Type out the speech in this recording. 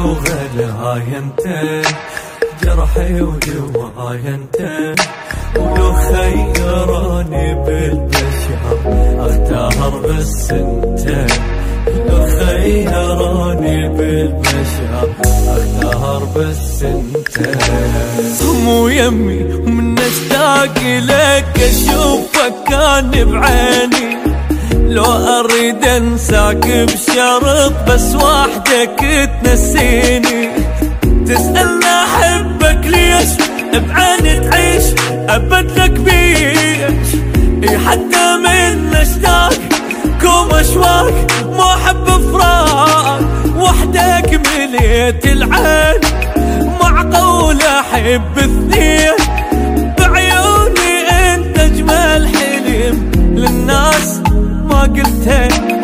وغلاي انت، جرحي ودواي انت. ولو خيروني بالبشر اختار بس انت، لو خيروني بالبشر اختار بس انت. مو يمي ومن اشتاق لك اشوفك كان بعيني، لو اريد انساك بشرط بس وحدك تنسيني. تسألني احبك ليش بعيني تعيش ابد لك بيش، حتى من اشتاق كوم اشواق مو احب فراق. وحدك مليت العين معقول احب اثنين، بعيوني انت اجمل حلم للناس ما قلتين.